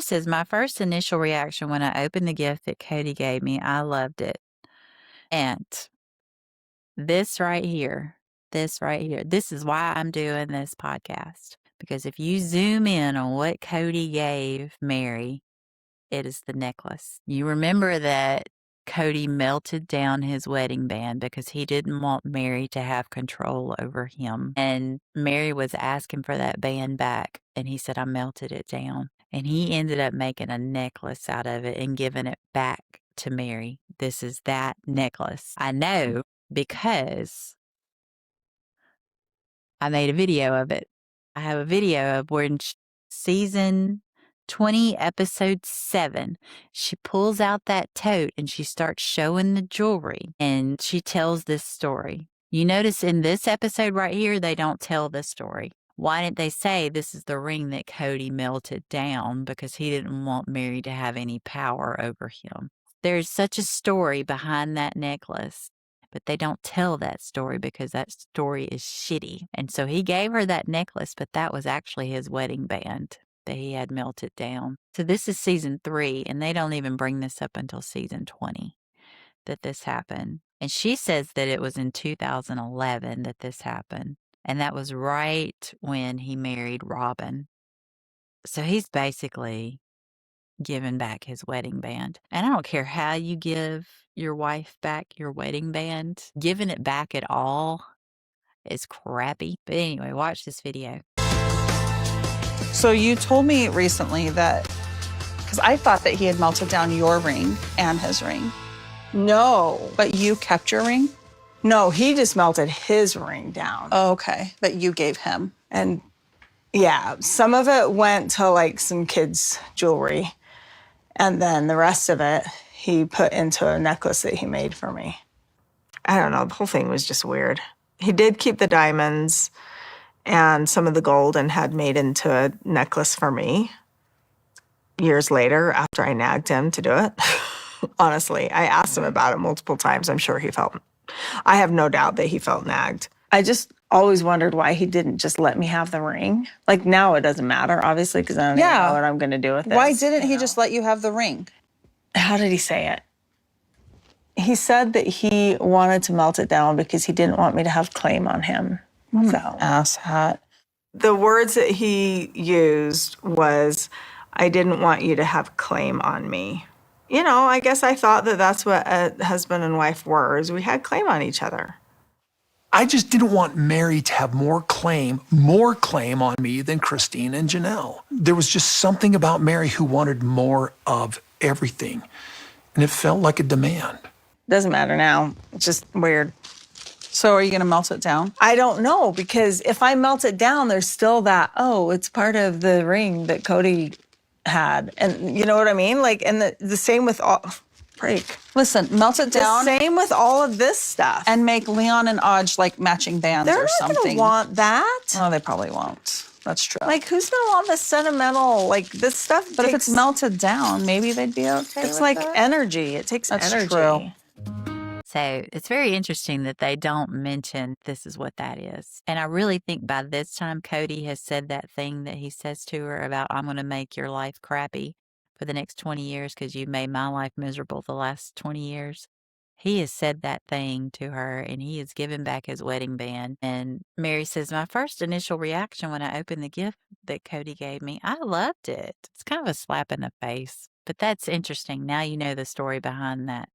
says, my first initial reaction when I opened the gift that Kody gave me, I loved it. And this right here, this is why I'm doing this podcast. Because if you zoom in on what Kody gave Mary, it is the necklace. You remember that Kody melted down his wedding band because he didn't want Mary to have control over him. And Mary was asking for that band back. And he said, I melted it down. And he ended up making a necklace out of it and giving it back to Mary. This is that necklace. I know because I made a video of it. I have a video of where in season 20, episode 7, she pulls out that tote and she starts showing the jewelry and she tells this story. You notice in this episode right here, they don't tell the story. Why didn't they say this is the ring that Kody melted down because he didn't want Mary to have any power over him? There's such a story behind that necklace. But they don't tell that story because that story is shitty. And so he gave her that necklace, but that was actually his wedding band that he had melted down. So this is season 3, and they don't even bring this up until season 20 that this happened. And she says that it was in 2011 that this happened. And that was right when he married Robin. So he's basically giving back his wedding band. And I don't care how you give your wife back your wedding band, giving it back at all is crappy. But anyway, watch this video. So you told me recently that, because I thought that he had melted down your ring and his ring. No. But you kept your ring? No, he just melted his ring down. Oh, okay. That you gave him. And yeah, some of it went to like some kids' jewelry. And then the rest of it, he put into a necklace that he made for me. I don't know, the whole thing was just weird. He did keep the diamonds and some of the gold and had made into a necklace for me years later after I nagged him to do it. Honestly, I asked him about it multiple times. I'm sure I have no doubt that he felt nagged. I just always wondered why he didn't just let me have the ring. Like now it doesn't matter, obviously, because I don't even know what I'm going to do with it. Why didn't he just let you have the ring? How did he say it? He said that he wanted to melt it down because he didn't want me to have claim on him. Asshat. The words that he used was, I didn't want you to have claim on me. You know, I guess I thought that that's what a husband and wife were, is we had claim on each other. I just didn't want Mary to have more claim on me than Christine and Janelle. There was just something about Mary who wanted more of everything, and it felt like a demand. Doesn't matter now. It's just weird. So are you going to melt it down? I don't know, because if I melt it down, there's still that, oh, it's part of the ring that Kody had. And you know what I mean? Like, and the same with all... Break. Listen, melt it down. The same with all of this stuff. And make Leon and Aj like matching bands or something. They're not gonna want that. Oh, they probably won't. That's true. Like, who's gonna want this sentimental, like, this stuff? But if it's melted down, maybe they'd be okay It's with like that. energy. It takes That's energy. true. So it's very interesting that they don't mention this is what that is. And I really think by this time, Kody has said that thing that he says to her about, I'm going to make your life crappy for the next 20 years because you've made my life miserable the last 20 years. He has said that thing to her, and he has given back his wedding band. And Mary says, my first initial reaction when I opened the gift that Kody gave me, I loved it. It's kind of a slap in the face. But that's interesting. Now you know the story behind that